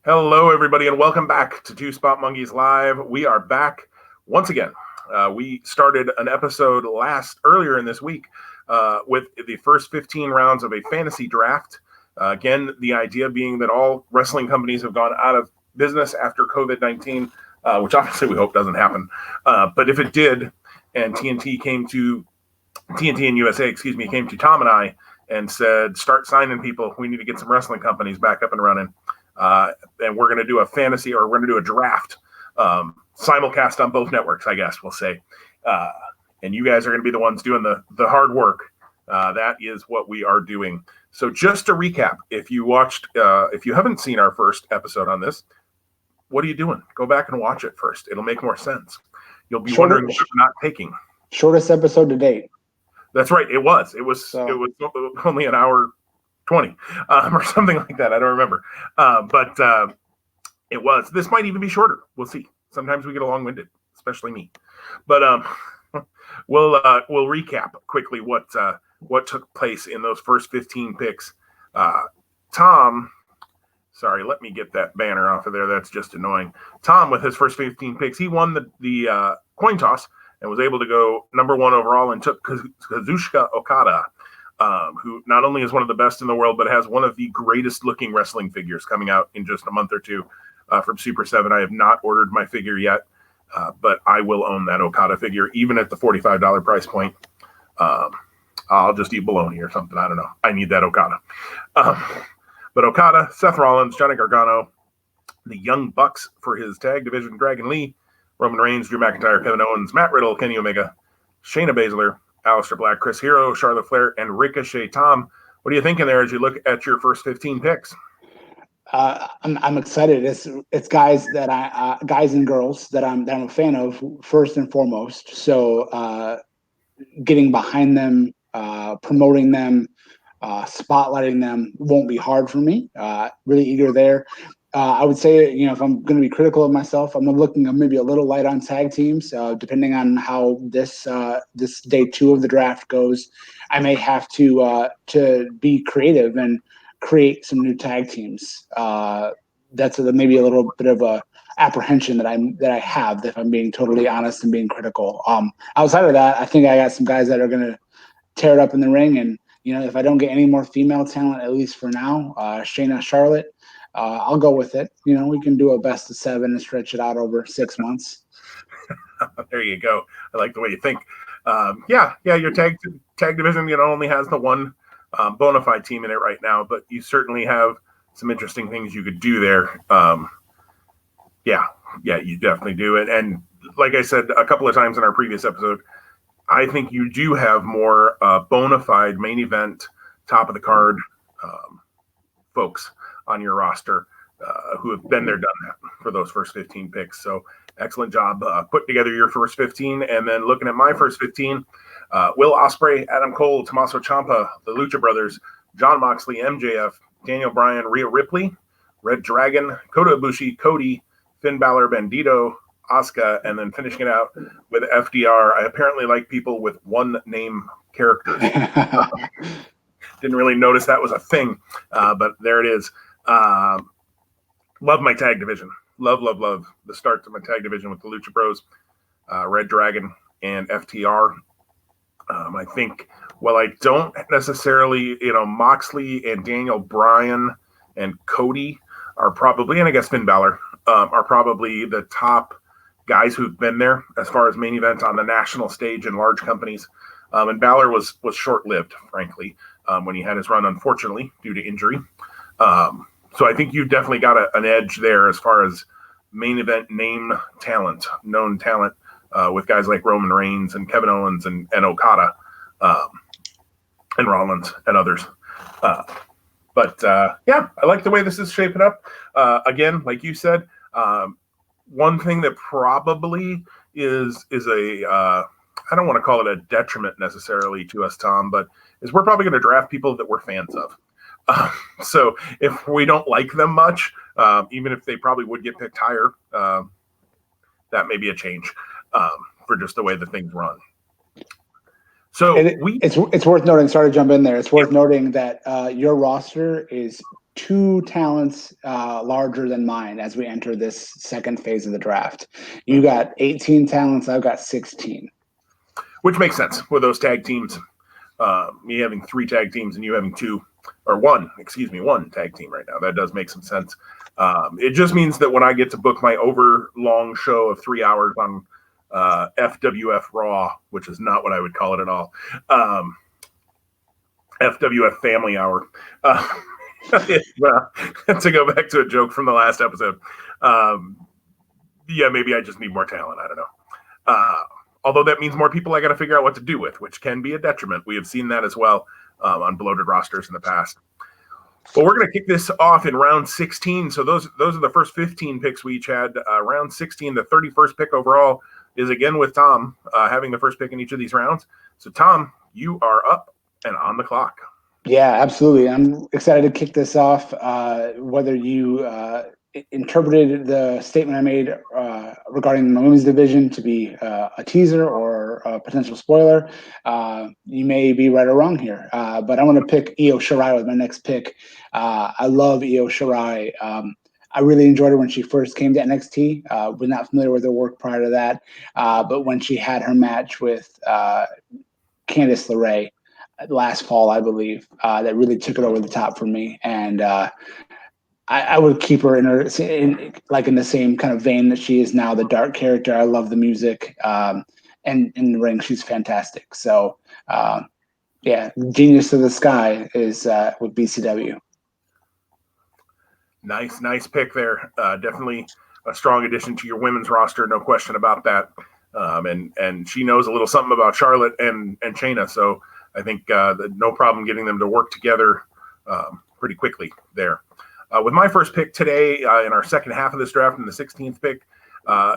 Hello, everybody, and welcome back to Two Spot Monkeys Live. We are back once again. We started an episode earlier in this week with the first 15 rounds of a fantasy draft. Again, the idea being that all wrestling companies have gone out of business after COVID-19, which obviously we hope doesn't happen. But if it did, and TNT and USA, came to Tom and I and said, start signing people. We need to get some wrestling companies back up and running. And we're going to do a fantasy, or we're going to do a draft, simulcast on both networks, I guess we'll say. And you guys are going to be the ones doing the hard work. That is what we are doing. So just to recap, if you haven't seen our first episode on this, what are you doing? Go back and watch it first. It'll make more sense. You'll be wondering what we're not taking. Shortest episode to date. That's right. It was only an hour 20 or something like that. I don't remember. But it was. This might even be shorter. We'll see. Sometimes we get long-winded, especially me. But we'll recap quickly what took place in those first 15 picks. Tom, sorry, let me get that banner off of there. That's just annoying. Tom, with his first 15 picks, he won the coin toss and was able to go number one overall and took Kazuchika Okada, who not only is one of the best in the world, but has one of the greatest looking wrestling figures coming out in just a month or two from Super 7. I have not ordered my figure yet, but I will own that Okada figure, even at the $45 price point. I'll just eat bologna or something. I don't know. I need that Okada. But Okada, Seth Rollins, Johnny Gargano, the Young Bucks for his tag division, Dragon Lee, Roman Reigns, Drew McIntyre, Kevin Owens, Matt Riddle, Kenny Omega, Shayna Baszler, Aleister Black, Chris Hero, Charlotte Flair, and Ricochet. Tom, what are you thinking there as you look at your first 15 picks? I'm excited. It's guys that guys and girls that I'm a fan of first and foremost. So getting behind them, promoting them, spotlighting them won't be hard for me. Really eager there. I would say, if I'm going to be critical of myself, I'm looking maybe a little light on tag teams, depending on how this day two of the draft goes. I may have to be creative and create some new tag teams. That's maybe a little bit of a apprehension that I have, if I'm being totally honest and being critical. Outside of that, I think I got some guys that are going to tear it up in the ring. And, if I don't get any more female talent, at least for now, Shayna, Charlotte, I'll go with it. We can do a best of 7 and stretch it out over 6 months. There you go. I like the way you think. Your tag division, only has the one bona fide team in it right now, but you certainly have some interesting things you could do there. You definitely do it. And like I said a couple of times in our previous episode, I think you do have more bona fide main event, top of the card folks on your roster who have been there, done that for those first 15 picks. So excellent job putting together your first 15. And then looking at my first 15, Will Ospreay, Adam Cole, Tommaso Ciampa, the Lucha Brothers, Jon Moxley, MJF, Daniel Bryan, Rhea Ripley, Red Dragon, Kota Ibushi, Cody, Finn Balor, Bandito, Asuka, and then finishing it out with FDR. I apparently like people with one name characters. Didn't really notice that was a thing, but there it is. Love my tag division. Love the start to my tag division with the Lucha Bros, Red Dragon, and FTR. I think, while I don't necessarily, Moxley and Daniel Bryan and Cody are probably, and I guess Finn Balor, are probably the top guys who've been there as far as main event on the national stage in large companies. And Balor was short-lived, frankly, when he had his run, unfortunately, due to injury. So I think you definitely got an edge there as far as main event known talent, with guys like Roman Reigns and Kevin Owens and Okada and Rollins and others. I like the way this is shaping up. Again, like you said, one thing that probably is I don't want to call it a detriment necessarily to us, Tom, but is we're probably going to draft people that we're fans of. So if we don't like them much, even if they probably would get picked higher, that may be a change for just the way the things run. So it's worth noting. Sorry to jump in there. It's worth noting that your roster is two talents larger than mine as we enter this second phase of the draft. You got 18 talents, I've got 16. Which makes sense with those tag teams. Me having 3 tag teams and you having one tag team right now. That does make some sense. It just means that when I get to book my long show of 3 hours on FWF Raw, which is not what I would call it at all, FWF Family Hour. Well, to go back to a joke from the last episode, maybe I just need more talent. I don't know. Although that means more people I got to figure out what to do with, which can be a detriment. We have seen that as well on bloated rosters in the past. Well, we're going to kick this off in round 16. So those are the first 15 picks we each had. Round 16, the 31st pick overall is again with Tom having the first pick in each of these rounds. So Tom, you are up and on the clock. Yeah, absolutely. I'm excited to kick this off. Whether you interpreted the statement I made regarding the women's division to be a teaser or a potential spoiler, you may be right or wrong here. But I'm going to pick Io Shirai with my next pick. I love Io Shirai. I really enjoyed her when she first came to NXT. Was not familiar with her work prior to that. But when she had her match with Candice LeRae last fall, I believe, that really took it over the top for me. And I would keep her in the same kind of vein that she is now, the dark character. I love the music, and in the ring, she's fantastic. So, Genius of the Sky is with BCW. Nice pick there. Definitely a strong addition to your women's roster, no question about that. And she knows a little something about Charlotte and Shayna, so I think no problem getting them to work together pretty quickly there. With my first pick today in our second half of this draft, and the 16th pick,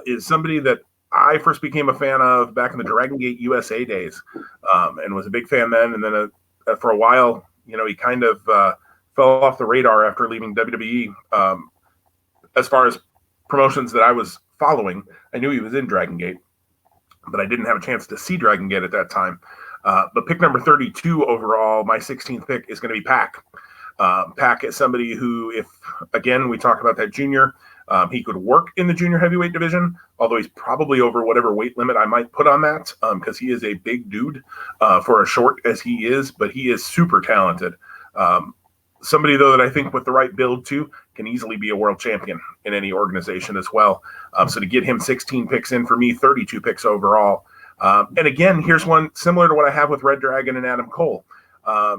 is somebody that I first became a fan of back in the Dragon Gate USA days, and was a big fan then. And then for a while, he kind of fell off the radar after leaving WWE. As far as promotions that I was following, I knew he was in Dragon Gate, but I didn't have a chance to see Dragon Gate at that time. But pick number 32 overall, my 16th pick, is going to be Pac. Pac is somebody who, if, again, we talk about that junior, he could work in the junior heavyweight division, although he's probably over whatever weight limit I might put on that, because he is a big dude for as short as he is, but he is super talented. Somebody, though, that I think with the right build, too, can easily be a world champion in any organization as well. So to get him 16 picks in, for me, 32 picks overall. And again, here's one similar to what I have with Red Dragon and Adam Cole. I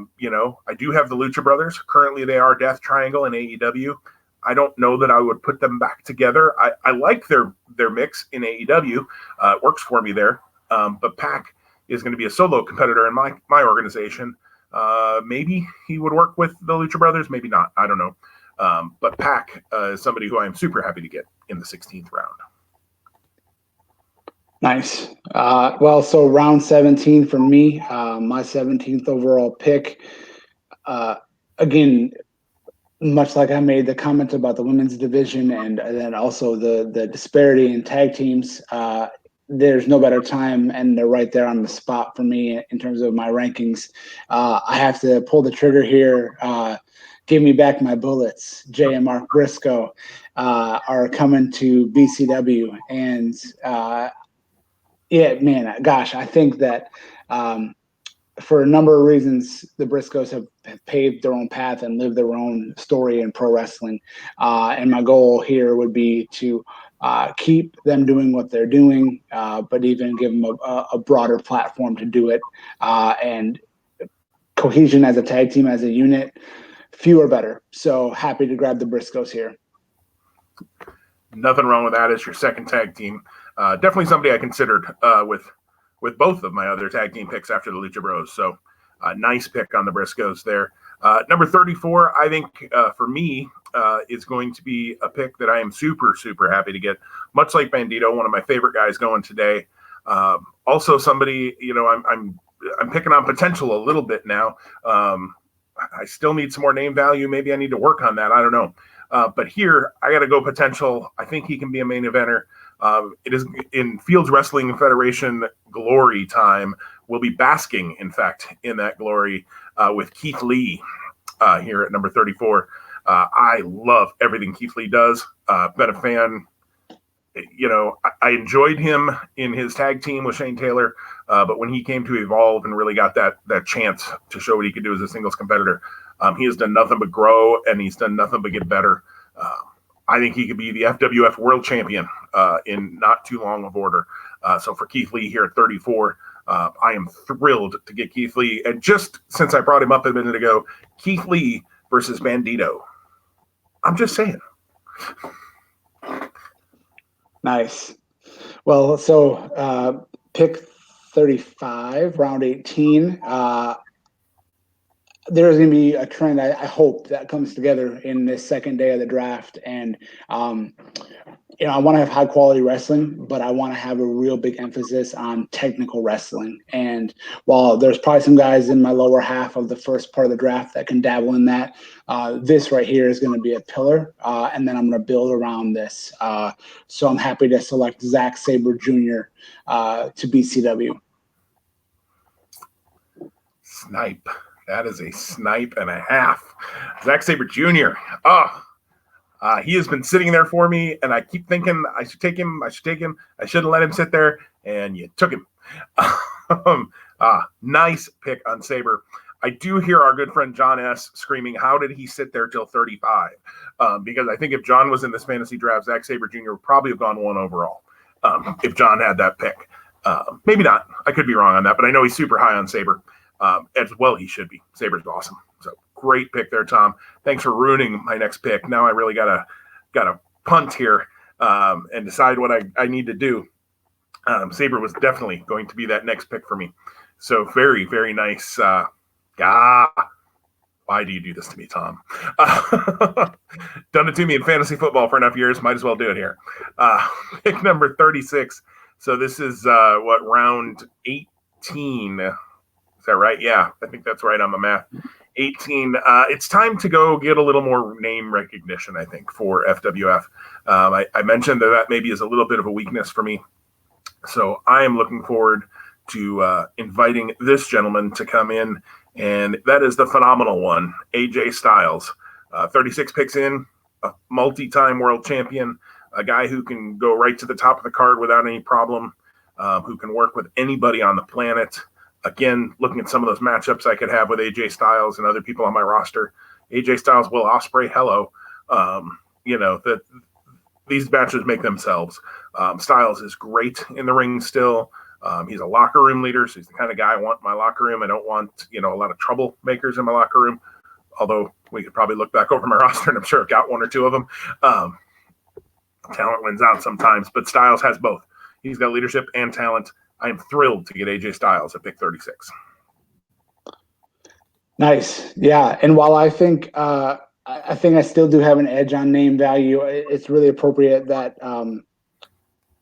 do have the Lucha Brothers. Currently, they are Death Triangle in AEW. I don't know that I would put them back together. I like their mix in AEW. It works for me there. But Pac is going to be a solo competitor in my organization. Maybe he would work with the Lucha Brothers. Maybe not. I don't know. But Pac is somebody who I am super happy to get in the 16th round. Nice. So round 17 for me, my 17th overall pick. Again, much like I made the comment about the women's division and then also the disparity in tag teams, there's no better time, and they're right there on the spot for me in terms of my rankings. I have to pull the trigger here. Give me back my bullets. Jay and Mark Briscoe are coming to BCW, and I think that for a number of reasons, the Briscoes have paved their own path and lived their own story in pro wrestling. And my goal here would be to keep them doing what they're doing, but even give them a broader platform to do it. And cohesion as a tag team, as a unit, fewer better. So happy to grab the Briscoes here. Nothing wrong with that as your second tag team. Definitely somebody I considered with both of my other tag team picks after the Lucha Bros. So nice pick on the Briscoes there. Number 34, I think for me is going to be a pick that I am super, super happy to get. Much like Bandito, one of my favorite guys going today. Also somebody, I'm picking on potential a little bit now. I still need some more name value. Maybe I need to work on that. I don't know. But here, I got to go potential. I think he can be a main eventer. It is in Fields Wrestling Federation glory time. We'll be basking, in fact, in that glory with Keith Lee here at number 34. I love everything Keith Lee does. Been a fan. I enjoyed him in his tag team with Shane Taylor, but when he came to Evolve and really got that chance to show what he could do as a singles competitor, he has done nothing but grow, and he's done nothing but get better. I think he could be the FWF World Champion in not too long of order. So for Keith Lee here at 34, I am thrilled to get Keith Lee. And just since I brought him up a minute ago, Keith Lee versus Bandito. I'm just saying. Nice. Well, so pick 35, round 18. There's going to be a trend, I hope, that comes together in this second day of the draft. And, I want to have high quality wrestling, but I want to have a real big emphasis on technical wrestling. And while there's probably some guys in my lower half of the first part of the draft that can dabble in that, this right here is going to be a pillar. And then I'm going to build around this. So I'm happy to select Zack Sabre Jr. To BCW. Snipe. That is a snipe and a half. Zack Sabre Jr. Oh, he has been sitting there for me, and I keep thinking I should take him. I shouldn't let him sit there, and you took him. Nice pick on Sabre. I do hear our good friend John S. screaming, how did he sit there till 35? Because I think if John was in this fantasy draft, Zack Sabre Jr. would probably have gone 1 overall if John had that pick. Maybe not. I could be wrong on that, but I know he's super high on Sabre. As well he should be. Sabre's awesome. So great pick there, Tom. Thanks for ruining my next pick. Now I really gotta punt here and decide what I need to do. Sabre was definitely going to be that next pick for me. So very, very nice. Why do you do this to me, Tom? Done it to me in fantasy football for enough years. Might as well do it here. Pick number 36. So this is round 18. Is that right? Yeah, I think that's right on the math. 18. It's time to go get a little more name recognition, I think, for FWF. I mentioned that maybe is a little bit of a weakness for me. So I am looking forward to inviting this gentleman to come in, and that is the phenomenal one, AJ Styles. 36 picks in, a multi-time world champion, a guy who can go right to the top of the card without any problem, who can work with anybody on the planet. Again, looking at some of those matchups I could have with AJ Styles and other people on my roster. AJ Styles, Will Ospreay, hello. These matches make themselves. Styles is great in the ring still. He's a locker room leader, so he's the kind of guy I want in my locker room. I don't want, a lot of troublemakers in my locker room, although we could probably look back over my roster, and I'm sure I've got 1 or 2 of them. Talent wins out sometimes, but Styles has both. He's got leadership and talent. I am thrilled to get AJ Styles at pick 36. Nice. Yeah. And while I think I still do have an edge on name value, it's really appropriate that I'm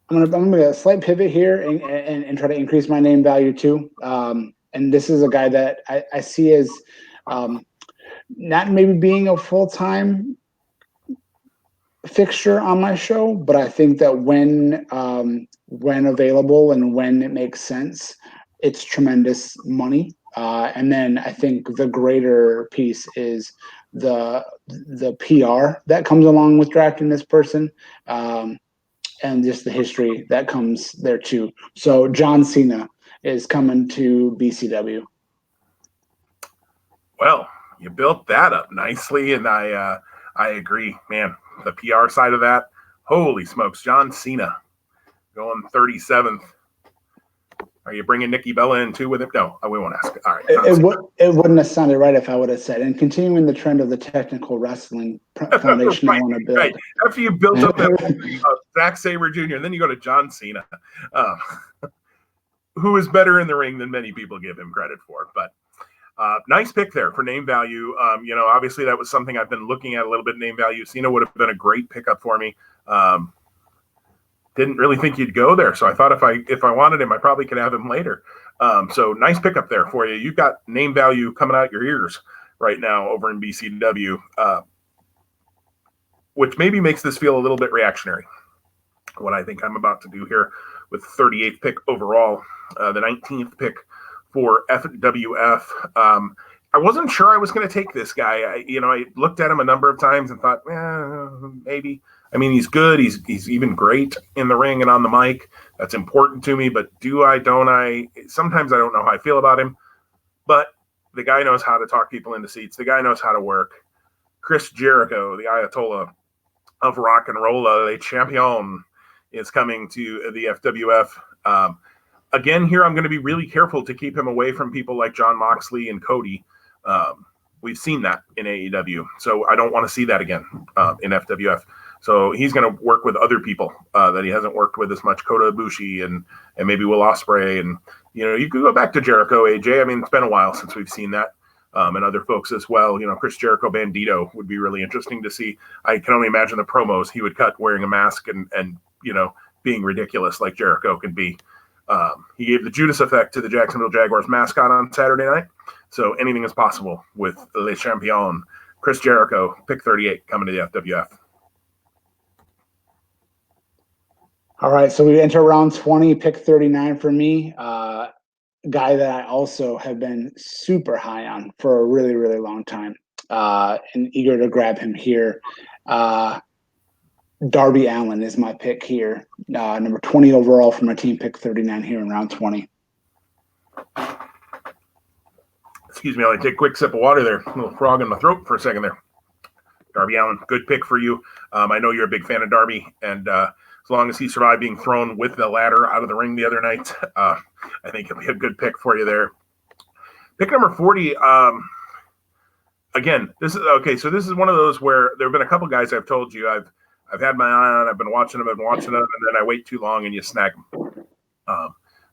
gonna slight pivot here and try to increase my name value too. And this is a guy that I see as not maybe being a full-time fixture on my show, but I think that when available and when it makes sense, it's tremendous money. And then I think the greater piece is the PR that comes along with drafting this person, and just the history that comes there too. So John Cena is coming to BCW. Well, you built that up nicely, and I agree, man. The PR side of that, holy smokes, John Cena going 37th. Are you bringing Nikki Bella in too with him? No, we won't ask. All right. It wouldn't have sounded right if I would have said. And continuing the trend of the technical wrestling foundation right, I want to build. Right. After you built up that Zack Sabre Jr., and then you go to John Cena, who is better in the ring than many people give him credit for. But nice pick there for name value. Obviously that was something I've been looking at a little bit. Name value. Cena would have been a great pickup for me. Didn't really think you'd go there, so I thought if I wanted him, I probably could have him later. So nice pickup there for you. You've got name value coming out your ears right now over in BCW, which maybe makes this feel a little bit reactionary. What I think I'm about to do here with the 38th pick overall, the 19th pick for FWF. I I wasn't sure I was going to take this guy. I looked at him a number of times and thought, maybe. I mean, he's good. He's even great in the ring and on the mic. That's important to me. But don't I? Sometimes I don't know how I feel about him. But the guy knows how to talk people into seats. The guy knows how to work. Chris Jericho, the Ayatollah of rock and roll, le champion, is coming to the FWF. Again, here I'm going to be really careful to keep him away from people like Jon Moxley and Cody. We've seen that in AEW, so I don't want to see that again in FWF. So he's going to work with other people that he hasn't worked with as much, Kota Ibushi and maybe Will Ospreay. And, you could go back to Jericho, AJ. I mean, it's been a while since we've seen that. And other folks as well. Chris Jericho Bandito would be really interesting to see. I can only imagine the promos he would cut wearing a mask and being ridiculous like Jericho can be. He gave the Judas effect to the Jacksonville Jaguars mascot on Saturday night. So anything is possible with Le Champion. Chris Jericho, pick 38, coming to the FWF. All right, so we enter round 20, pick 39 for me. Guy that I also have been super high on for a really, really long time, and eager to grab him here. Darby Allin is my pick here. Number 20 overall for my team, pick 39 here in round 20. Excuse me, I'll take a quick sip of water there. A little frog in my throat for a second there. Darby Allin, good pick for you. I know you're a big fan of Darby, and as long as he survived being thrown with the ladder out of the ring the other night, I think it'll be a good pick for you there. Pick number 40. Again, this is okay. So this is one of those where there have been a couple guys I've told you I've had my eye on. I've been watching them, and then I wait too long and you snag them.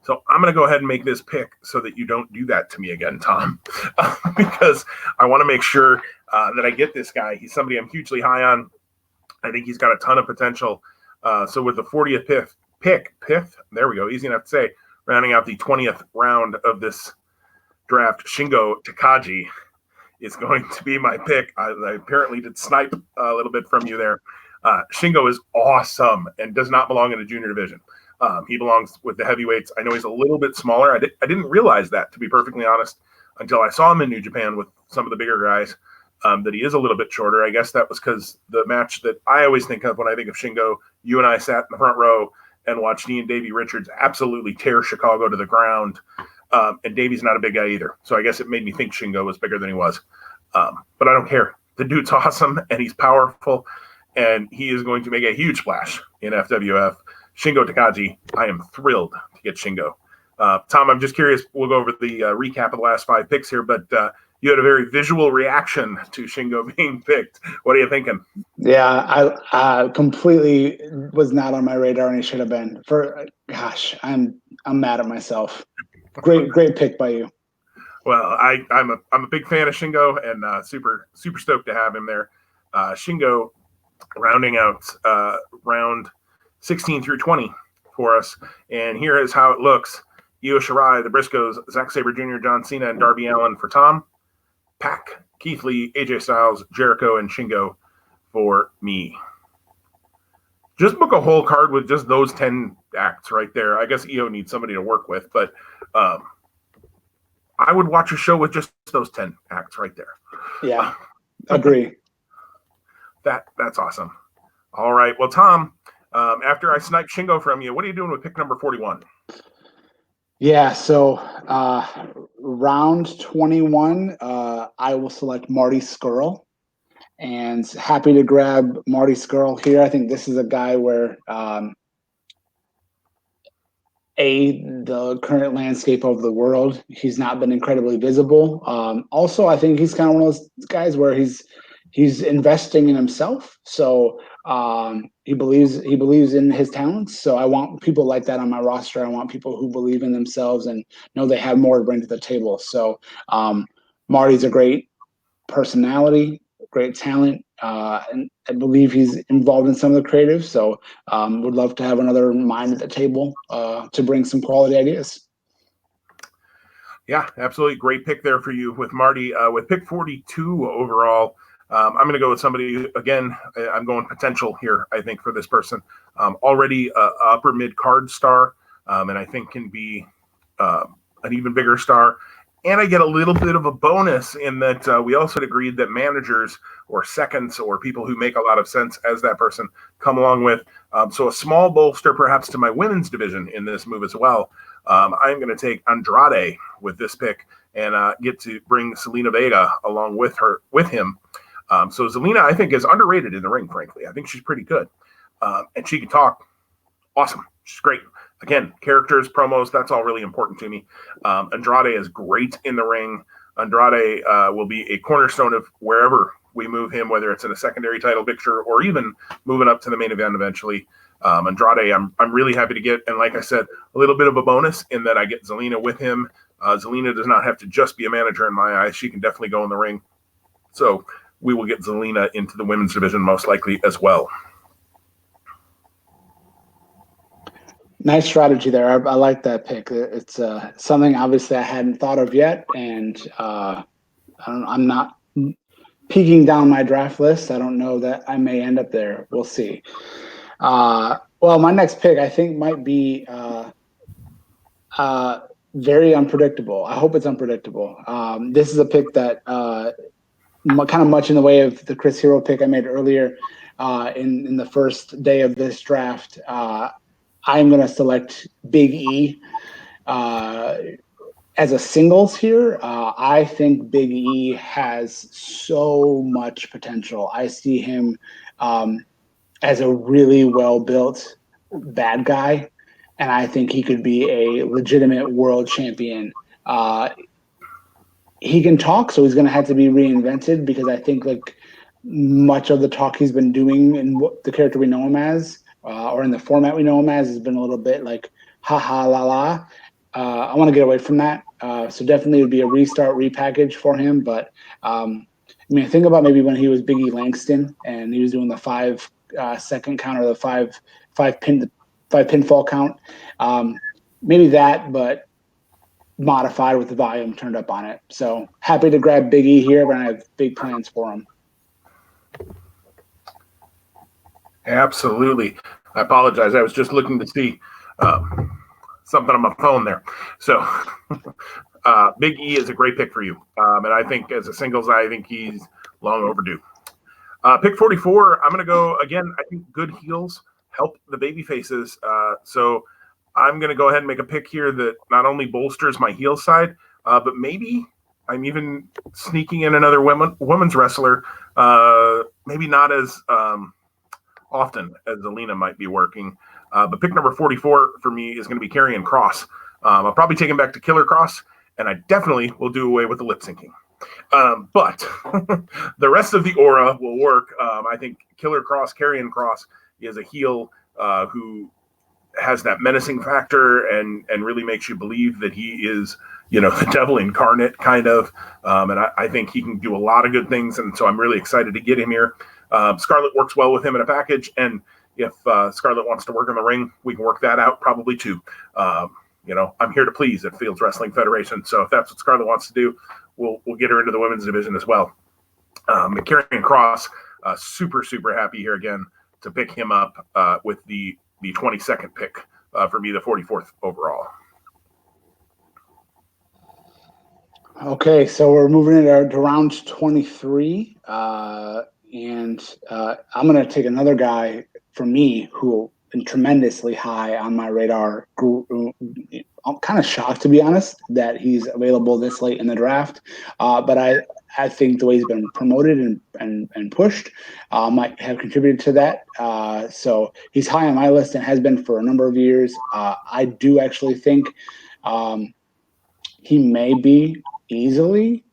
So I'm going to go ahead and make this pick so that you don't do that to me again, Tom, because I want to make sure that I get this guy. He's somebody I'm hugely high on. I think he's got a ton of potential. So with the 40th pick, there we go, easy enough to say, rounding out the 20th round of this draft, Shingo Takagi is going to be my pick. I apparently did snipe a little bit from you there. Shingo is awesome and does not belong in the junior division. He belongs with the heavyweights. I know he's a little bit smaller. I didn't realize that, to be perfectly honest, until I saw him in New Japan with some of the bigger guys, that he is a little bit shorter. I guess that was because the match that I always think of when I think of Shingo, you and I sat in the front row and watched Dean Davey Richards absolutely tear Chicago to the ground. And Davey's not a big guy either. So I guess it made me think Shingo was bigger than he was. But I don't care. The dude's awesome, and he's powerful, and he is going to make a huge splash in FWF. Shingo Takagi, I am thrilled to get Shingo. Tom, I'm just curious. We'll go over the recap of the last 5 picks here, but you had a very visual reaction to Shingo being picked. What are you thinking? Yeah, I completely was not on my radar, and it should have been. I'm mad at myself. Great pick by you. Well, I'm a big fan of Shingo, and super stoked to have him there. Shingo rounding out round 16 through 20 for us, and here is how it looks. Io Shirai, the Briscoes, Zack Sabre Jr., John Cena, and Darby Allin for Tom. Pac, Keith Lee, AJ Styles, Jericho, and Shingo for me. Just book a whole card with just those 10 acts right there. I guess Io needs somebody to work with, but I would watch a show with just those 10 acts right there. Yeah, agree. That's awesome. All right. Well, Tom, after I snipe Shingo from you, what are you doing with pick number 41? Yeah, so round 21, I will select Marty Scurll, and happy to grab Marty Scurll here. I think this is a guy where the current landscape of the world, he's not been incredibly visible. Also, I think he's kind of one of those guys where he's investing in himself. So he believes in his talents. So I want people like that on my roster. I want people who believe in themselves and know they have more to bring to the table. So Marty's a great personality, great talent, and I believe he's involved in some of the creative. So would love to have another mind at the table to bring some quality ideas. Yeah, absolutely. Great pick there for you with Marty. With pick 42 overall, I'm going to go with somebody, again, I'm going potential here, I think, for this person. Already upper mid-card star, and I think can be an even bigger star. And I get a little bit of a bonus in that we also had agreed that managers or seconds or people who make a lot of sense as that person come along with. So a small bolster perhaps to my women's division in this move as well. I'm going to take Andrade with this pick and get to bring Zelina Vega along with him. So Zelina, I think, is underrated in the ring, frankly. I think she's pretty good. And she can talk. Awesome. She's great. Again, characters, promos, that's all really important to me. Andrade is great in the ring. Andrade will be a cornerstone of wherever we move him, whether it's in a secondary title picture or even moving up to the main event eventually. Andrade, I'm really happy to get, and like I said, a little bit of a bonus in that I get Zelina with him. Zelina does not have to just be a manager in my eyes. She can definitely go in the ring. So we will get Zelina into the women's division most likely as well. Nice strategy there. I like that pick. It's something obviously I hadn't thought of yet, and I'm not peeking down my draft list. I don't know that I may end up there. We'll see. Well, my next pick I think might be very unpredictable. I hope it's unpredictable. This is a pick that kind of much in the way of the Chris Hero pick I made earlier in the first day of this draft. I'm going to select Big E as a singles here. I think Big E has so much potential. I see him as a really well-built bad guy, and I think he could be a legitimate world champion. He can talk, so he's going to have to be reinvented because I think like much of the talk he's been doing in the character we know him as, or in the format we know him as, has been a little bit like ha ha la la. I want to get away from that. So definitely it would be a restart, repackage for him. But I mean, think about maybe when he was Biggie Langston and he was doing the 5 second count or the five pinfall count. Maybe that, but modified with the volume turned up on it. So happy to grab Big E here, but I have big plans for him. Absolutely. I apologize. I was just looking to see something on my phone there. So Big E is a great pick for you. And I think as a singles, I think he's long overdue. Pick 44, I'm going to go, again, I think good heels help the baby faces. So I'm going to go ahead and make a pick here that not only bolsters my heel side, but maybe I'm even sneaking in another women's wrestler, maybe not as often as Zelina might be working. But pick number 44 for me is going to be Karrion Kross. I'll probably take him back to Killer Kross, and I definitely will do away with the lip syncing. But the rest of the aura will work. I think Karrion Kross is a heel who has that menacing factor and really makes you believe that he is, the devil incarnate kind of. And I think he can do a lot of good things. And so I'm really excited to get him here. Scarlett works well with him in a package. And if Scarlett wants to work in the ring, we can work that out probably too. I'm here to please at Fields Wrestling Federation. So if that's what Scarlett wants to do, we'll get her into the women's division as well. Karrion Kross, super, super happy here again to pick him up with the 22nd pick for me, the 44th overall. Okay, so we're moving it to round 23. And I'm going to take another guy for me who been tremendously high on my radar. I'm kind of shocked, to be honest, that he's available this late in the draft. But I think the way he's been promoted and pushed might have contributed to that. So he's high on my list and has been for a number of years. I do actually think he may be easily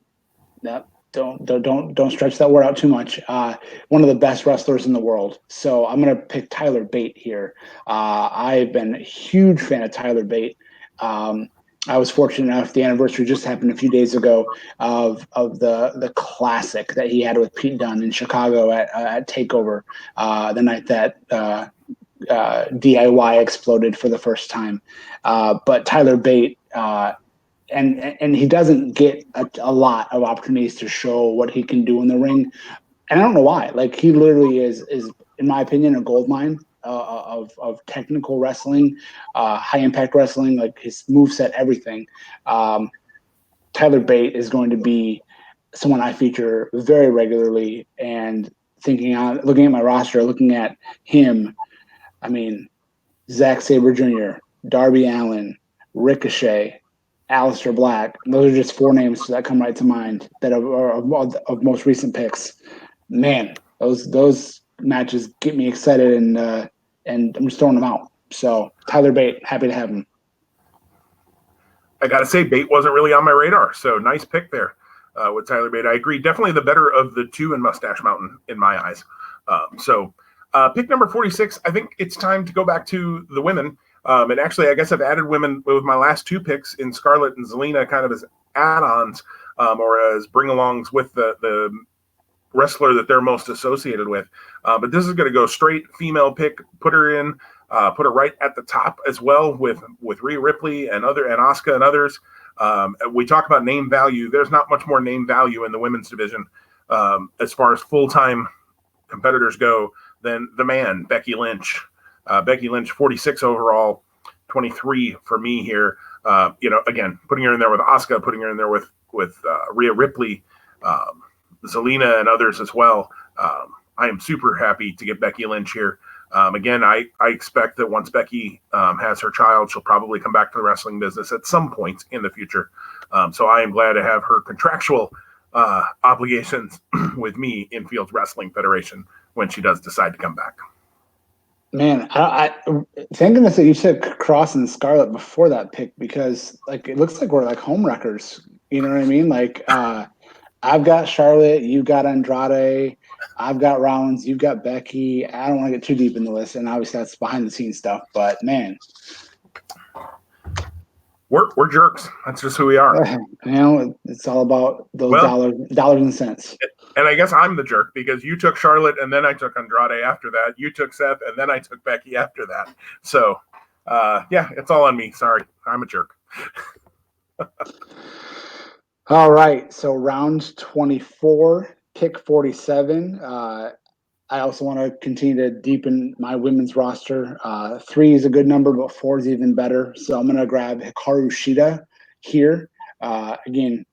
don't stretch that word out too much. One of the best wrestlers in the world. So I'm going to pick Tyler Bate here. I've been a huge fan of Tyler Bate. I was fortunate enough, the anniversary just happened a few days ago of the classic that he had with Pete Dunne in Chicago at TakeOver, the night that DIY exploded for the first time. But Tyler Bate, and he doesn't get a lot of opportunities to show what he can do in the ring. And I don't know why. Like, he literally is in my opinion, a goldmine of technical wrestling, high impact wrestling, like his moveset, everything. Tyler Bate is going to be someone I feature very regularly, and looking at my roster, looking at him, I mean, Zack Sabre Jr., Darby Allin, Ricochet, Aleister Black. Those are just 4 names that come right to mind that are of most recent picks. Man, those matches get me excited, and I'm just throwing them out. So Tyler Bate, happy to have him. I got to say, Bate wasn't really on my radar, so nice pick there with Tyler Bate. I agree. Definitely the better of the 2 in Mustache Mountain in my eyes. Pick number 46, I think it's time to go back to the women. And actually, I guess I've added women with my last 2 picks in Scarlett and Zelina kind of as add-ons or as bring-alongs with the wrestler that they're most associated with. But this is going to go straight female pick, put her right at the top as well with Rhea Ripley and Asuka and others. We talk about name value. There's not much more name value in the women's division as far as full-time competitors go than the man, Becky Lynch. Becky Lynch, 46 overall, 23 for me here. Again, putting her in there with Asuka, putting her in there with Rhea Ripley, Zelina and others as well. I am super happy to get Becky Lynch here. Again, I expect that once Becky has her child, she'll probably come back to the wrestling business at some point in the future. So I am glad to have her contractual obligations with me in Fields Wrestling Federation when she does decide to come back. Man, I thank goodness that you said Cross and Scarlett before that pick, because like it looks like we're like home wreckers. You know what I mean? Like I've got Charlotte, you got Andrade, I've got Rollins, you've got Becky. I don't want to get too deep in the list, and obviously that's behind the scenes stuff. But man, we're jerks. That's just who we are. It's all about those dollars and cents. And I guess I'm the jerk because you took Charlotte and then I took Andrade after that. You took Seth and then I took Becky after that. So, it's all on me. Sorry, I'm a jerk. All right, so round 24, pick 47. I also want to continue to deepen my women's roster. 3 is a good number, but 4 is even better. So I'm going to grab Hikaru Shida here. Again,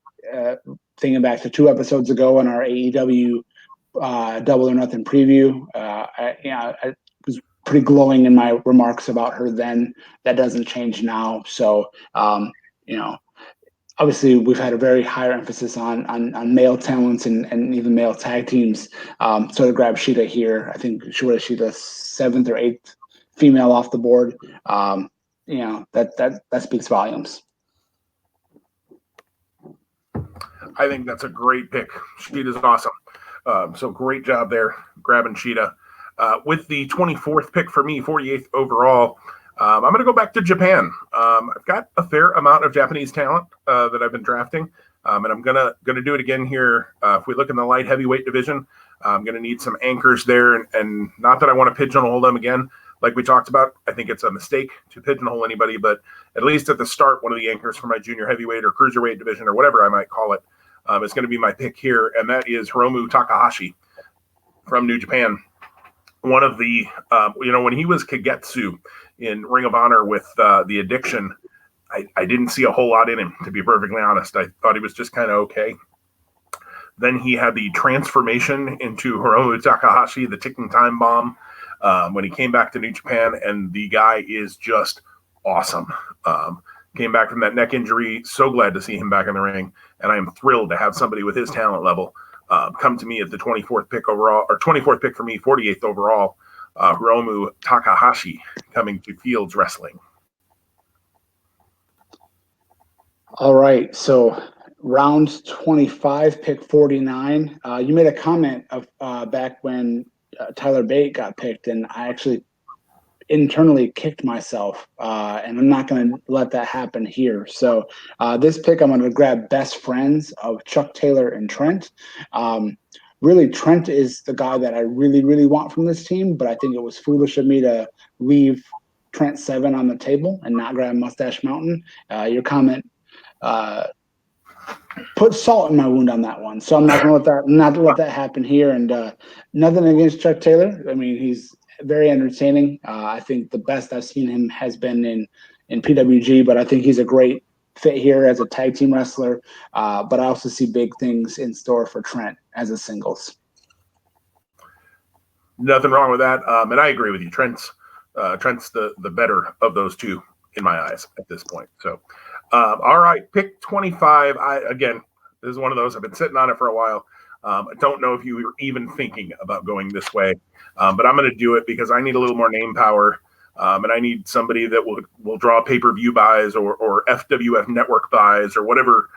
thinking back to 2 episodes ago in our AEW Double or Nothing preview, I was pretty glowing in my remarks about her then. That doesn't change now. So, obviously we've had a very higher emphasis on male talents and even male tag teams. So to grab Shida here, I think she's the 7th or 8th female off the board. That speaks volumes. I think that's a great pick. Shida's awesome. So great job there grabbing Shida. With the 24th pick for me, 48th overall, I'm going to go back to Japan. I've got a fair amount of Japanese talent that I've been drafting, and I'm gonna do it again here. If we look in the light heavyweight division, I'm going to need some anchors there, and not that I want to pigeonhole them again. Like we talked about, I think it's a mistake to pigeonhole anybody, but at least at the start, one of the anchors for my junior heavyweight or cruiserweight division or whatever I might call it is going to be my pick here, and that is Hiromu Takahashi from New Japan. One of the, when he was Kagetsu in Ring of Honor with the Addiction, I didn't see a whole lot in him, to be perfectly honest. I thought he was just kind of okay. Then he had the transformation into Hiromu Takahashi, the ticking time bomb, when he came back to New Japan, and the guy is just awesome. Came back from that neck injury. So glad to see him back in the ring, and I am thrilled to have somebody with his talent level come to me at the 24th pick overall, or 24th pick for me, 48th overall. Hiromu Takahashi coming to Fields Wrestling. All right, so round 25, pick 49. You made a comment of back when Tyler Bate got picked, and I actually internally kicked myself, and I'm not going to let that happen here. So this pick, I'm going to grab best friends of Chuck Taylor and Trent. Really, Trent is the guy that I really, really want from this team, but I think it was foolish of me to leave Trent 7 on the table and not grab Mustache Mountain. Your comment put salt in my wound on that one, so I'm not going to let that happen here. And nothing against Chuck Taylor. I mean, he's very entertaining. I think the best I've seen him has been in PWG, but I think he's a great fit here as a tag team wrestler, but I also see big things in store for Trent as a singles. Nothing wrong with that, and I agree with you. Trent's the better of those two in my eyes at this point. So, all right, pick 25. Again, this is one of those I've been sitting on it for a while. I don't know if you were even thinking about going this way, but I'm going to do it because I need a little more name power, and I need somebody that will draw pay-per-view buys or FWF network buys or whatever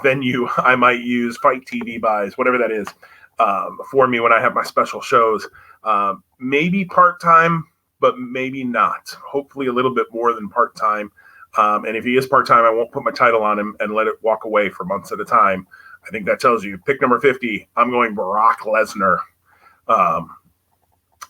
venue I might use, Fight TV buys, whatever that is, for me when I have my special shows. Maybe part-time, but maybe not. Hopefully a little bit more than part-time. And if he is part-time, I won't put my title on him and let it walk away for months at a time. I think that tells you. Pick number 50, I'm going Brock Lesnar.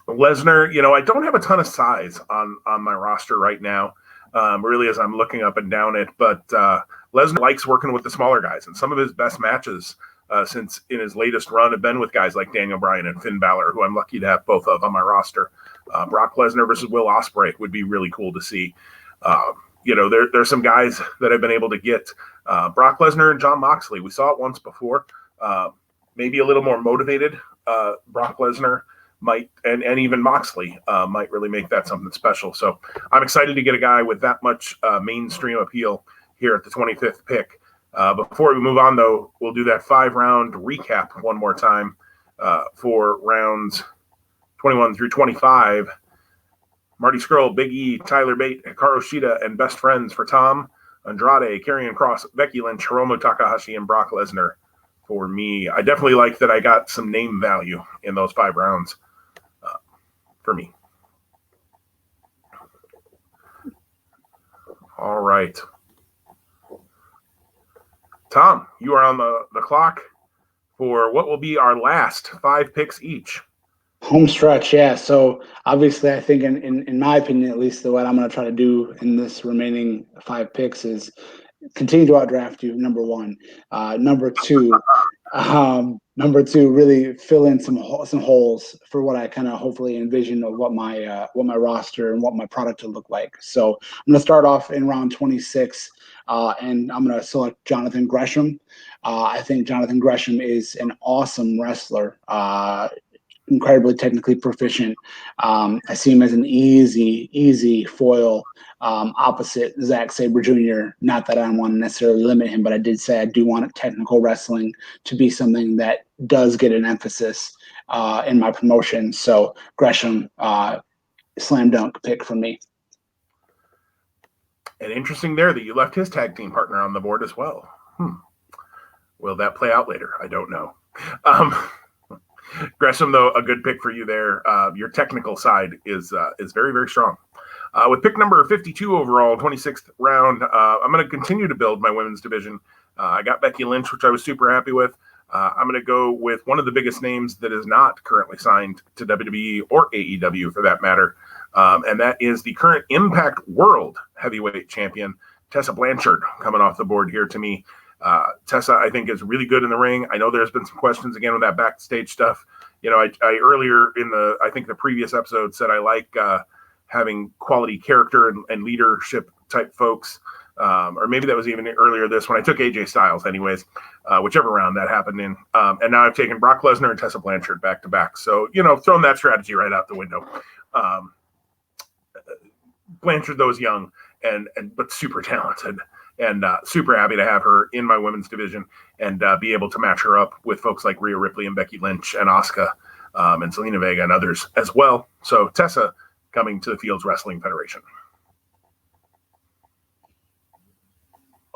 Lesnar, I don't have a ton of size on my roster right now, really, as I'm looking up and down it. But Lesnar likes working with the smaller guys. And some of his best matches since in his latest run have been with guys like Daniel Bryan and Finn Balor, who I'm lucky to have both of on my roster. Brock Lesnar versus Will Ospreay would be really cool to see. There's some guys that I've been able to get. Brock Lesnar and Jon Moxley. We saw it once before. Maybe a little more motivated. Brock Lesnar might, and even Moxley might really make that something special. So I'm excited to get a guy with that much mainstream appeal here at the 25th pick. Before we move on, though, we'll do that 5-round recap one more time for rounds 21 through 25. Marty Scurll, Big E, Tyler Bate, Hikaru Shida, and best friends for Tom, Andrade, Karrion Kross, Becky Lynch, Hiromu Takahashi, and Brock Lesnar for me. I definitely like that I got some name value in those 5 rounds for me. All right. Tom, you are on the clock for what will be our last 5 picks each. Home stretch, yeah. So obviously, I think in my opinion, at least, what I'm going to try to do in this remaining 5 picks is continue to outdraft you. Number 1, number 2, really fill in some holes for what I kind of hopefully envision of what my roster and what my product will look like. So I'm going to start off in round 26, and I'm going to select Jonathan Gresham. I think Jonathan Gresham is an awesome wrestler. Incredibly technically proficient. I see him as an easy foil opposite Zack Sabre Jr. Not that I want to necessarily limit him, but I did say I do want technical wrestling to be something that does get an emphasis in my promotion. So Gresham, slam dunk pick for me. And interesting there that you left his tag team partner on the board as well. Will that play out later? I don't know. Gresham, though, a good pick for you there. Your technical side is very, very strong. With pick number 52 overall, 26th round, I'm going to continue to build my women's division. I got Becky Lynch, which I was super happy with. I'm going to go with one of the biggest names that is not currently signed to WWE or AEW for that matter, and that is the current Impact World Heavyweight Champion, Tessa Blanchard, coming off the board here to me. Tessa, I think, is really good in the ring. I know there's been some questions again with that backstage stuff. I earlier in the previous episode said I like having quality character and leadership type folks. Or maybe that was even earlier this when I took AJ Styles anyways, whichever round that happened in. And now I've taken Brock Lesnar and Tessa Blanchard back to back. So, throwing that strategy right out the window. Blanchard, though, is young but super talented. And super happy to have her in my women's division and be able to match her up with folks like Rhea Ripley and Becky Lynch and Asuka and Selena Vega and others as well. So Tessa coming to the Fields Wrestling Federation.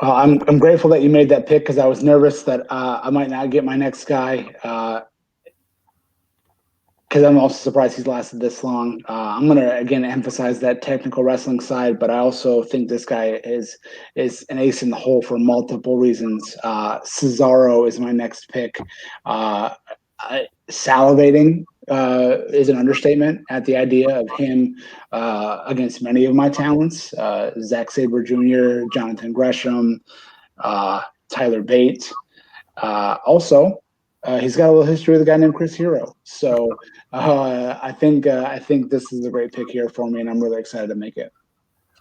Well, I'm grateful that you made that pick because I was nervous that I might not get my next guy. Because I'm also surprised he's lasted this long. I'm going to, again, emphasize that technical wrestling side, but I also think this guy is an ace in the hole for multiple reasons. Cesaro is my next pick. Salivating is an understatement at the idea of him against many of my talents. Zack Sabre Jr., Jonathan Gresham, Tyler Bate. Also, he's got a little history with a guy named Chris Hero. So I think this is a great pick here for me, and I'm really excited to make it.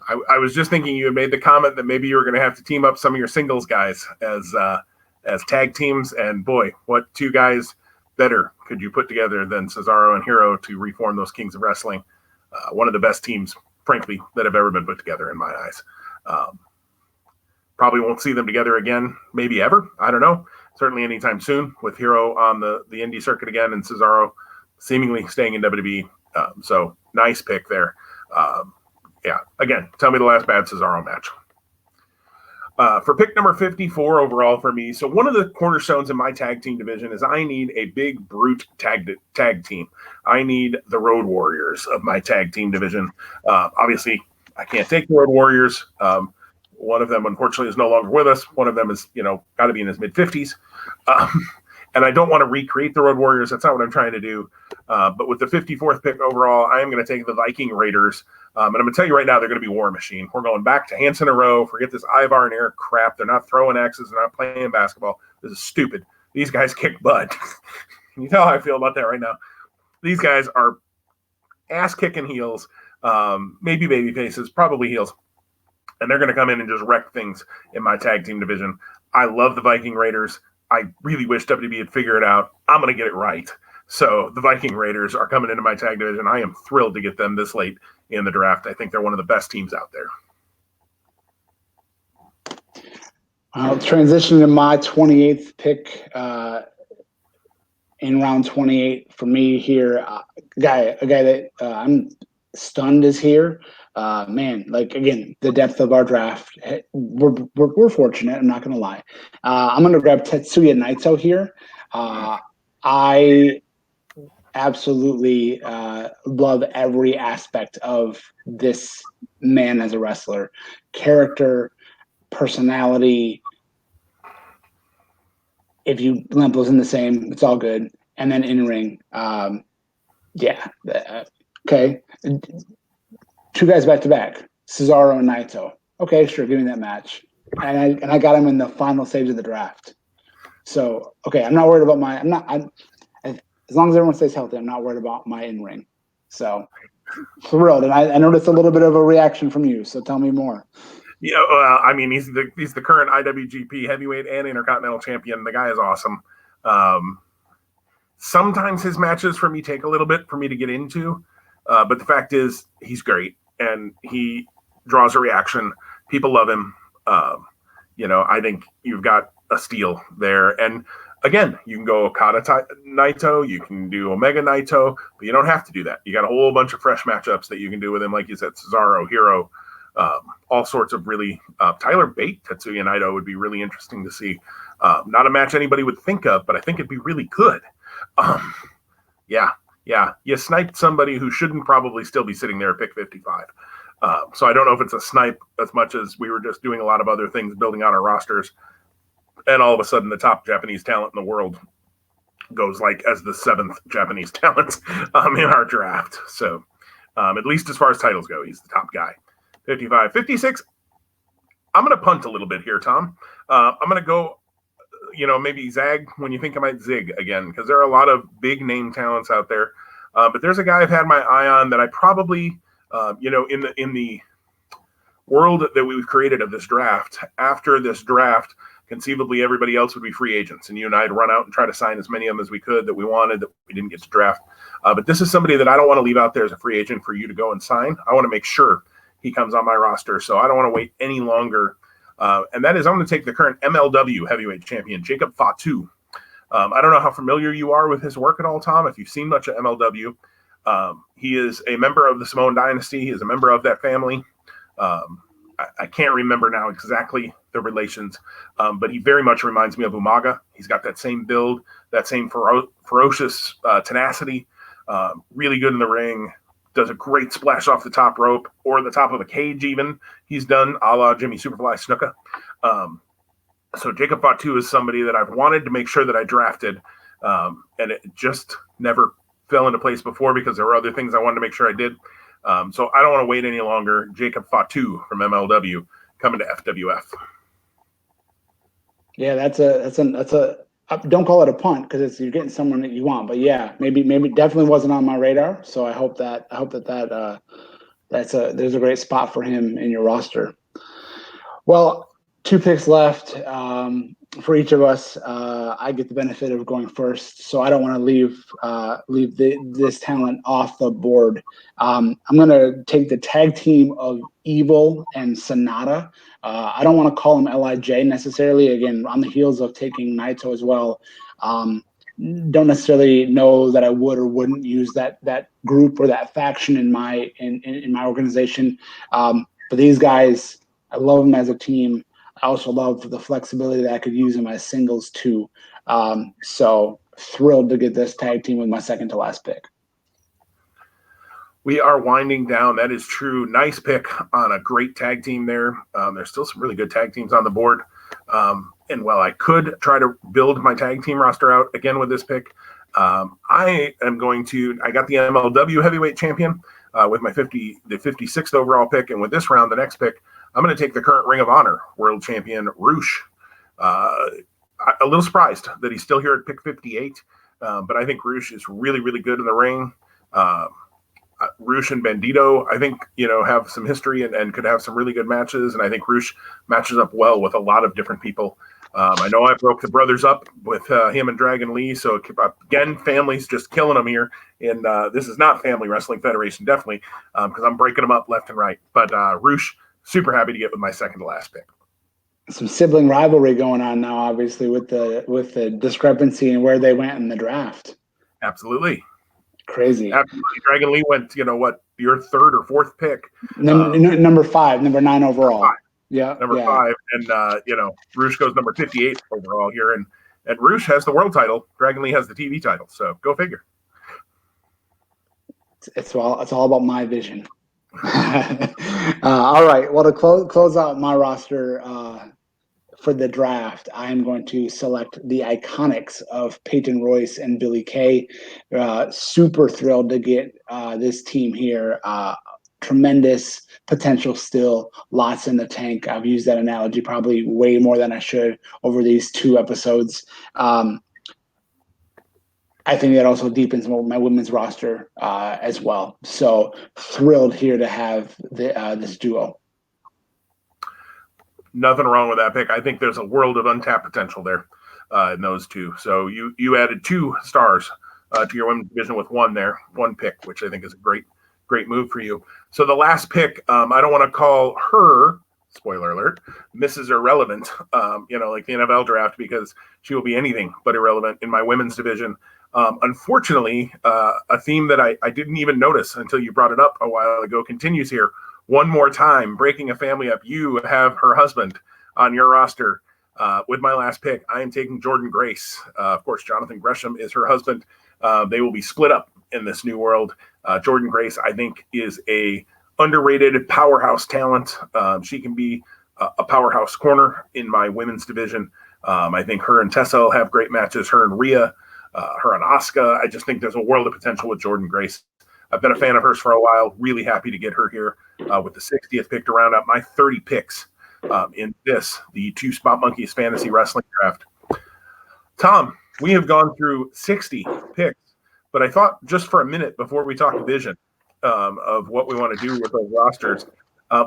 I was just thinking you had made the comment that maybe you were going to have to team up some of your singles guys as tag teams, and boy, what two guys better could you put together than Cesaro and Hero to reform those Kings of Wrestling? One of the best teams, frankly, that have ever been put together in my eyes. Probably won't see them together again, maybe ever. I don't know. Certainly anytime soon, with Hero on the indie circuit again and Cesaro seemingly staying in WWE. So nice pick there. Yeah, again, tell me the last bad Cesaro match. For pick number 54 overall for me, so one of the cornerstones in my tag team division is I need a big brute tag team. I need the Road Warriors of my tag team division. Obviously, I can't take the Road Warriors. One of them, unfortunately, is no longer with us. One of them is, got to be in his mid-50s. And I don't want to recreate the Road Warriors. That's not what I'm trying to do. But with the 54th pick overall, I am going to take the Viking Raiders. And I'm going to tell you right now, they're going to be War Machine. We're going back to Hanson and Rowe. Forget this Ivar and Eric crap. They're not throwing X's. They're not playing basketball. This is stupid. These guys kick butt. You know how I feel about that right now. These guys are ass-kicking heels, maybe baby faces, probably heels. And they're going to come in and just wreck things in my tag team division. I love the Viking Raiders. I really wish WWE had figured it out. I'm going to get it right. So the Viking Raiders are coming into my tag division. I am thrilled to get them this late in the draft. I think they're one of the best teams out there. I'll transition to my 28th pick in round 28 for me here. A guy that I'm stunned is here. Man, like, again, the depth of our draft, we're fortunate. I'm not going to lie. I'm going to grab Tetsuya Naito here. I absolutely love every aspect of this man as a wrestler. Character, personality. If you lump those in the same, it's all good. And then in ring. Okay. Two guys back to back, Cesaro and Naito. Okay, sure, give me that match. And I got him in the final stage of the draft. So, okay, I'm not worried about as long as everyone stays healthy, I'm not worried about my in-ring. So, thrilled. And I noticed a little bit of a reaction from you, so tell me more. Yeah, I mean, he's the current IWGP Heavyweight and Intercontinental Champion. The guy is awesome. Sometimes his matches for me take a little bit for me to get into, but the fact is he's great, and he draws a reaction. People love him. I think you've got a steal there. And again, you can go Okada Naito, you can do Omega Naito, but you don't have to do that. You got a whole bunch of fresh matchups that you can do with him, like you said, Cesaro, Hero, all sorts of really Tyler Bate, Tetsuya Naito would be really interesting to see. Not a match anybody would think of, but I think it'd be really good. Yeah, you sniped somebody who shouldn't probably still be sitting there at pick 55. So I don't know if it's a snipe as much as we were just doing a lot of other things, building out our rosters, and all of a sudden the top Japanese talent in the world goes like as the 7th Japanese talent in our draft. So at least as far as titles go, he's the top guy. 55, 56. I'm going to punt a little bit here, Tom. I'm going to go, maybe zag when you think I might zig again, because there are a lot of big name talents out there. But there's a guy I've had my eye on that I probably, in the world that we've created of this draft, after this draft, conceivably everybody else would be free agents, and you and I would run out and try to sign as many of them as we could that we wanted that we didn't get to draft. But this is somebody that I don't want to leave out there as a free agent for you to go and sign. I want to make sure he comes on my roster, so I don't want to wait any longer. And that is, I'm going to take the current MLW heavyweight champion, Jacob Fatu. I don't know how familiar you are with his work at all, Tom, if you've seen much of MLW. He is a member of the Samoan Dynasty. He is a member of that family. I can't remember now exactly the relations, but he very much reminds me of Umaga. He's got that same build, that same ferocious tenacity, really good in the ring, does a great splash off the top rope or the top of a cage even. He's done a la Jimmy Superfly Snuka. So Jacob Fatu is somebody that I've wanted to make sure that I drafted, and it just never fell into place before because there were other things I wanted to make sure I did. So I don't want to wait any longer. Jacob Fatu from MLW coming to FWF. Yeah, that's a don't call it a punt because you're getting someone that you want. But yeah, maybe definitely wasn't on my radar. So I hope that there's a great spot for him in your roster. Well, 2 picks left for each of us. I get the benefit of going first, so I don't want to leave this talent off the board. I'm going to take the tag team of Evil and Sonata. I don't want to call them Lij necessarily. Again, on the heels of taking Naito as well. Don't necessarily know that I would or wouldn't use that group or that faction in my organization. But these guys, I love them as a team. I also love the flexibility that I could use them as singles too. So thrilled to get this tag team with my second to last pick. We are winding down. That is true. Nice pick on a great tag team there. There's still some really good tag teams on the board. And while I could try to build my tag team roster out again with this pick, I got the MLW heavyweight champion with my the 56th overall pick. And with this round, the next pick, I'm going to take the current Ring of Honor world champion, Roosh. A little surprised that he's still here at pick 58. But I think Roosh is really, really good in the ring. Roosh and Bandito, I think, have some history and could have some really good matches. And I think Roosh matches up well with a lot of different people. I know I broke the brothers up with him and Dragon Lee. So again, family's just killing them here. And this is not Family Wrestling Federation, definitely, because I'm breaking them up left and right. But Roosh, super happy to get with my second to last pick. Some sibling rivalry going on now, obviously, with the discrepancy in where they went in the draft. Absolutely. Crazy. Absolutely. Dragon Lee went, your third or fourth pick. Number 5, number 9 overall. Number 5. Yeah. Number 5. And, Roosh goes number 58 overall here. And Roosh has the world title. Dragon Lee has the TV title. So go figure. It's all about my vision. All right. Well, to close out my roster for the draft, I'm going to select the Iconics of Peyton Royce and Billy Kay. Super thrilled to get this team here. Tremendous potential still, lots in the tank. I've used that analogy probably way more than I should over these 2 episodes. I think that also deepens my women's roster as well. So thrilled here to have this duo. Nothing wrong with that pick. I think there's a world of untapped potential there in those 2. So you added 2 stars to your women's division with one pick, which I think is a great move for you. So the last pick, I don't want to call her, spoiler alert, Mrs. Irrelevant, like the NFL draft, because she will be anything but irrelevant in my women's division. Unfortunately, a theme that I didn't even notice until you brought it up a while ago continues here. One more time, breaking a family up. You have her husband on your roster. With my last pick, I am taking Jordan Grace. Of course, Jonathan Gresham is her husband. They will be split up in this new world. Jordan Grace, I think, is a underrated powerhouse talent. She can be a powerhouse corner in my women's division. I think her and Tessa will have great matches. Her and Rhea, her and Asuka. I just think there's a world of potential with Jordan Grace. I've been a fan of hers for a while. Really happy to get her here with the 60th pick to round out my 30 picks in the 2 Spot Monkeys Fantasy Wrestling Draft. Tom, we have gone through 60 picks, but I thought just for a minute before we talk vision of what we want to do with those rosters,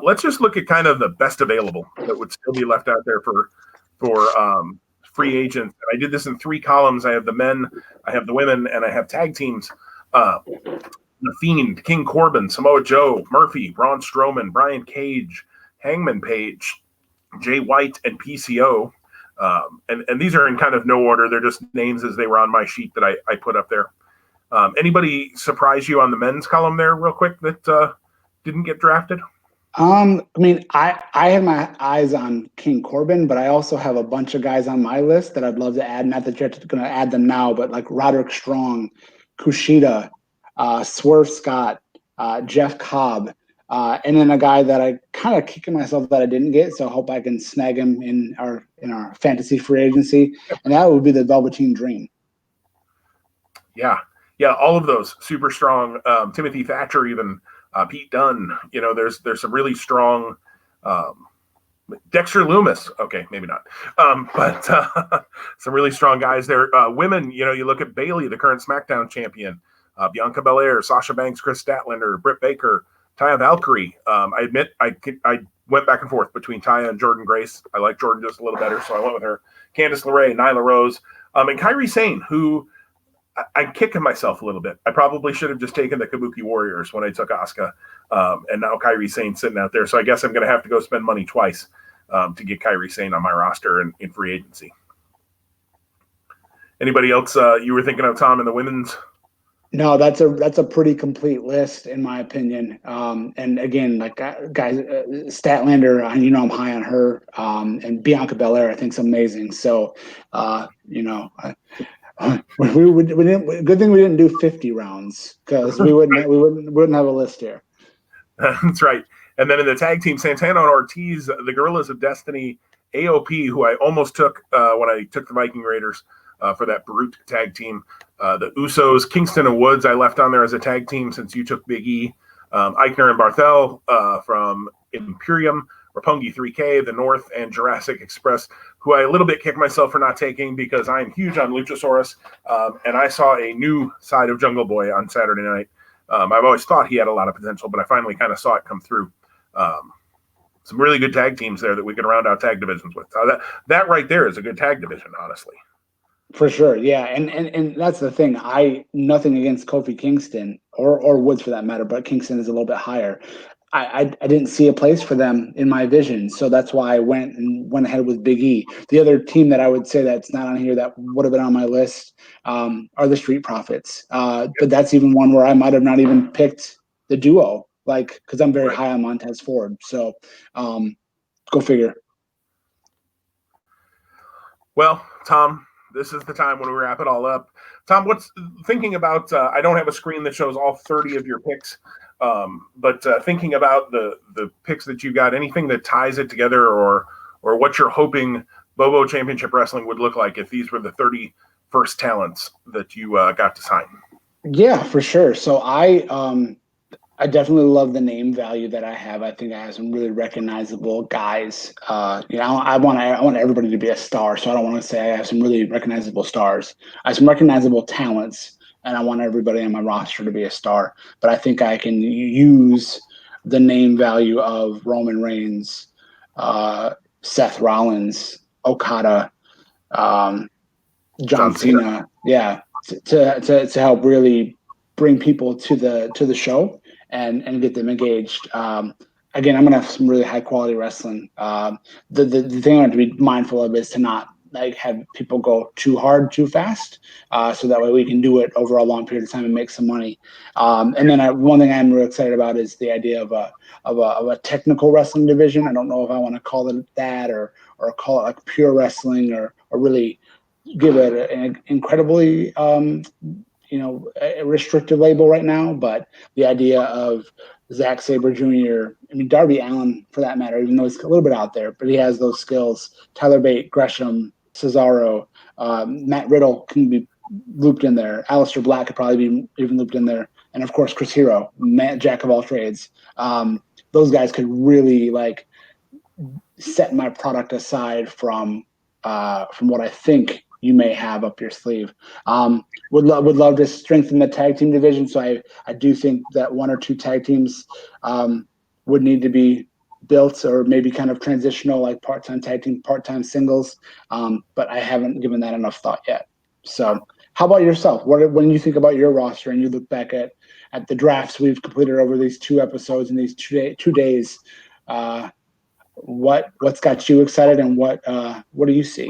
let's just look at kind of the best available that would still be left out there for free agents. And I did this in 3 columns. I have the men, I have the women, and I have tag teams. The Fiend, King Corbin, Samoa Joe, Murphy, Braun Strowman, Brian Cage, Hangman Page, Jay White, and PCO. And these are in kind of no order. They're just names as they were on my sheet that I put up there. Anybody surprise you on the men's column there real quick that didn't get drafted? I have my eyes on King Corbin, but I also have a bunch of guys on my list that I'd love to add. Not that you're going to add them now, but like Roderick Strong, Kushida, Swerve Scott, Jeff Cobb, and then a guy that I kind of kicking myself that I didn't get, so I hope I can snag him in our fantasy free agency, and that would be the Velveteen Dream. Yeah, all of those super strong. Timothy Thatcher, even Pete Dunne. There's some really strong. Dexter Loomis. Okay, maybe not. But some really strong guys there. Women, you look at Bayley, the current SmackDown champion. Bianca Belair, Sasha Banks, Chris Statlander, Britt Baker, Taya Valkyrie. I admit I went back and forth between Taya and Jordan Grace. I like Jordan just a little better, so I went with her. Candice LeRae, Nyla Rose, and Kairi Sane, who I'm kicking myself a little bit. I probably should have just taken the Kabuki Warriors when I took Asuka, and now Kairi Sane sitting out there. So I guess I'm going to have to go spend money twice to get Kairi Sane on my roster and in free agency. Anybody else you were thinking of, Tom, in the women's? No, that's a pretty complete list in my opinion. And again, like guys, Statlander, I'm high on her. And Bianca Belair, I think is amazing. So, we didn't. Good thing we didn't do 50 rounds because we wouldn't have a list here. That's right. And then in the tag team, Santana and Ortiz, the Gorillas of Destiny, AOP, who I almost took when I took the Viking Raiders for that brute tag team. The Usos, Kingston and Woods, I left on there as a tag team since you took Big E. Eichner and Barthel from Imperium, Roppongi 3K, The North, and Jurassic Express, who I a little bit kicked myself for not taking because I'm huge on Luchasaurus, and I saw a new side of Jungle Boy on Saturday night. I've always thought he had a lot of potential, but I finally kind of saw it come through. Some really good tag teams there that we can round out tag divisions with. That right there is a good tag division, honestly. For sure, yeah, and that's the thing. Nothing against Kofi Kingston or Woods for that matter, but Kingston is a little bit higher. I didn't see a place for them in my vision, so that's why I went ahead with Big E. The other team that I would say that's not on here that would have been on my list are the Street Profits. But that's even one where I might have not even picked the duo, because I'm very high on Montez Ford. So go figure. Well, Tom, this is the time when we wrap it all up. Tom, what's thinking about? I don't have a screen that shows all 30 of your picks. But thinking about the picks that you got, anything that ties it together or what you're hoping Bobo Championship Wrestling would look like if these were the 30 first talents that you got to sign? Yeah, for sure. So I definitely love the name value that I have. I think I have some really recognizable guys. I want everybody to be a star, so I don't want to say I have some really recognizable stars. I have some recognizable talents, and I want everybody on my roster to be a star. But I think I can use the name value of Roman Reigns, Seth Rollins, Okada, John Cena, to help really bring people to the show and get them engaged. Again, I'm gonna have some really high quality wrestling. The thing I have to be mindful of is to not have people go too hard too fast, so that way we can do it over a long period of time and make some money. And then one thing I'm really excited about is the idea of a technical wrestling division. I don't know if I want to call it that or call it like pure wrestling or really give it an incredibly a restrictive label right now, but the idea of Zack Sabre Jr., Darby Allin for that matter, even though he's a little bit out there, but he has those skills. Tyler Bate, Gresham, Cesaro, Matt Riddle can be looped in there. Aleister Black could probably be even looped in there. And of course, Chris Hero, jack of all trades. Those guys could really set my product aside from what I think you may have up your sleeve. Would love to strengthen the tag team division. So I do think that one or two tag teams would need to be built, or maybe kind of transitional, like part-time tag team, part-time singles. But I haven't given that enough thought yet. So how about yourself? When you think about your roster and you look back at the drafts we've completed over these 2 episodes and these 2 days, what's got you excited, and what do you see?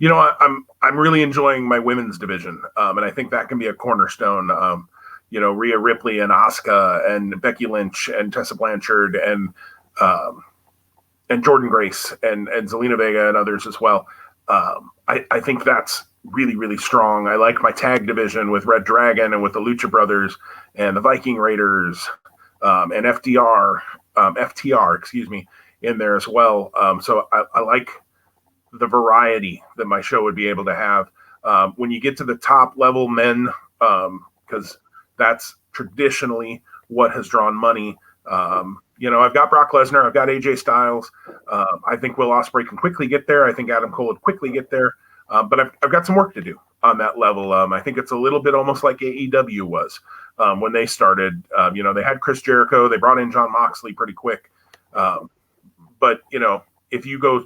I'm really enjoying my women's division, and I think that can be a cornerstone. Rhea Ripley and Asuka and Becky Lynch and Tessa Blanchard and Jordan Grace and Zelina Vega and others as well. I think that's really, really strong. I like my tag division with Red Dragon and with the Lucha Brothers and the Viking Raiders and FTR, in there as well. So I like the variety that my show would be able to have. When you get to the top level men, because that's traditionally what has drawn money. I've got Brock Lesnar, I've got AJ Styles. I think Will Ospreay can quickly get there. I think Adam Cole would quickly get there. But I've got some work to do. on that level. I think it's a little bit almost like AEW was when they started. They had Chris Jericho, they brought in Jon Moxley pretty quick. But if you go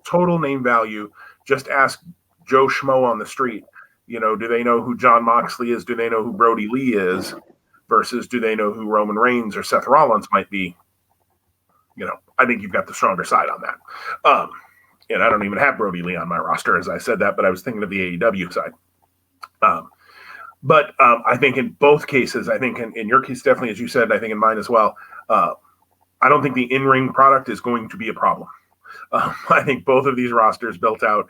total name value, just ask Joe Schmo on the street. Do they know who Jon Moxley is? Do they know who Brody Lee is? Versus do they know who Roman Reigns or Seth Rollins might be? I think you've got the stronger side on that. And I don't even have Brody Lee on my roster as I said that, but I was thinking of the AEW side. But I think in both cases, I think in your case, definitely, as you said, I think in mine as well, I don't think the in-ring product is going to be a problem. I think both of these rosters built out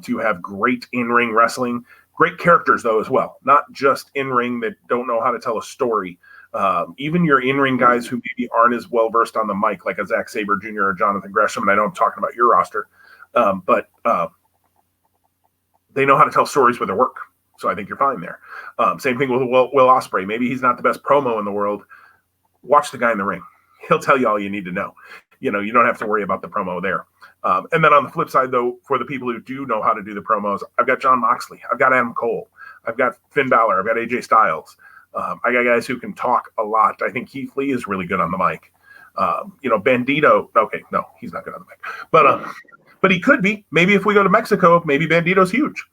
to have great in-ring wrestling, great characters, though, as well. Not just in-ring that don't know how to tell a story. Even your in-ring guys who maybe aren't as well-versed on the mic, like a Zack Sabre Jr. or Jonathan Gresham, and I know I'm talking about your roster, but they know how to tell stories with their work. So I think you're fine there. Same thing with Will Ospreay. Maybe he's not the best promo in the world. Watch the guy in the ring. He'll tell you all you need to know. You don't have to worry about the promo there. And then on the flip side, though, for the people who do know how to do the promos, I've got Jon Moxley. I've got Adam Cole. I've got Finn Balor. I've got AJ Styles. I got guys who can talk a lot. I think Keith Lee is really good on the mic. Bandito. Okay, no, he's not good on the mic. But he could be. Maybe if we go to Mexico, maybe Bandito's huge.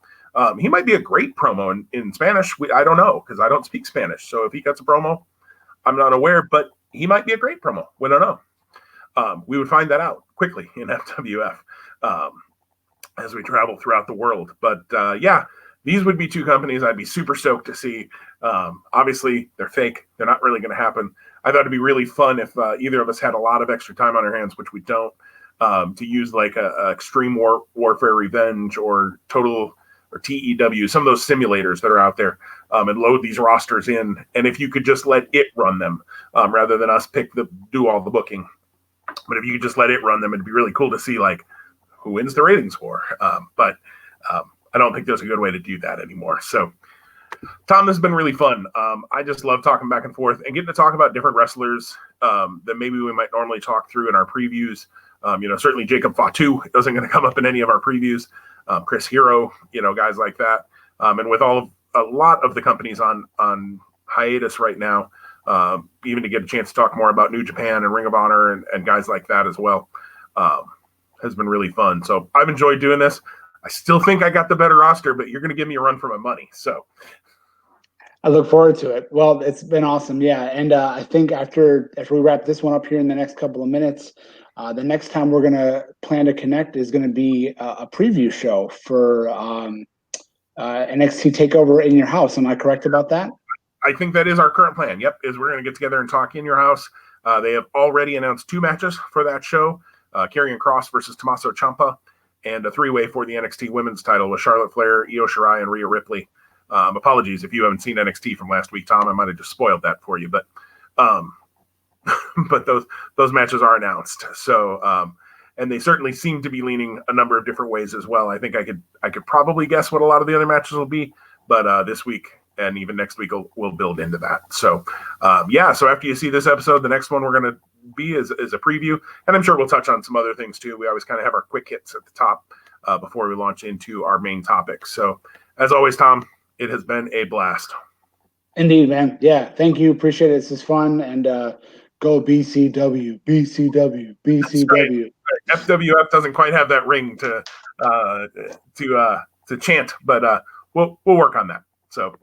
He might be a great promo in Spanish. I don't know because I don't speak Spanish. So if he cuts a promo, I'm not aware. But he might be a great promo. We don't know. We would find that out quickly in FWF as we travel throughout the world. But these would be two companies I'd be super stoked to see. Obviously, they're fake. They're not really going to happen. I thought it'd be really fun if either of us had a lot of extra time on our hands, which we don't, to use like a Extreme Warfare Revenge or Total or TEW, some of those simulators that are out there, and load these rosters in. And if you could just let it run them rather than us do all the booking. But if you could just let it run them, it'd be really cool to see like who wins the ratings war. But I don't think there's a good way to do that anymore. So, Tom, this has been really fun. I just love talking back and forth and getting to talk about different wrestlers that maybe we might normally talk through in our previews. Certainly Jacob Fatu isn't going to come up in any of our previews. Chris Hero, guys like that. And with a lot of the companies on hiatus right now, even to get a chance to talk more about New Japan and Ring of Honor and guys like that as well, has been really fun. So I've enjoyed doing this. I still think I got the better roster, but you're going to give me a run for my money. So I look forward to it. Well, it's been awesome. Yeah. And I think after we wrap this one up here in the next couple of minutes, the next time we're going to plan to connect is going to be a preview show for NXT TakeOver in your house. Am I correct about that? I think that is our current plan. Yep. Is we're going to get together and talk in your house. They have already announced 2 matches for that show, Karrion Kross versus Tommaso Ciampa, and a 3-way for the NXT women's title with Charlotte Flair, Io Shirai, and Rhea Ripley. Apologies if you haven't seen NXT from last week, Tom. I might have just spoiled that for you, but but those matches are announced. So and they certainly seem to be leaning a number of different ways as well. I think I could probably guess what a lot of the other matches will be, but this week and even next week we'll build into that. So so after you see this episode, the next one we're going to be is a preview, and I'm sure we'll touch on some other things too. We always kind of have our quick hits at the top before we launch into our main topic. So as always, Tom, it has been a blast. Indeed, man. Yeah, thank you. Appreciate it. This is fun. And go BCW, BCW, BCW. Right. FWF doesn't quite have that ring to chant, but we'll work on that. So,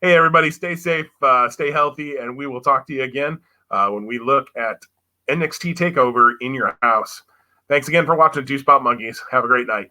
hey, everybody, stay safe, stay healthy, and we will talk to you again when we look at NXT TakeOver in your house. Thanks again for watching Two Spot Monkeys. Have a great night.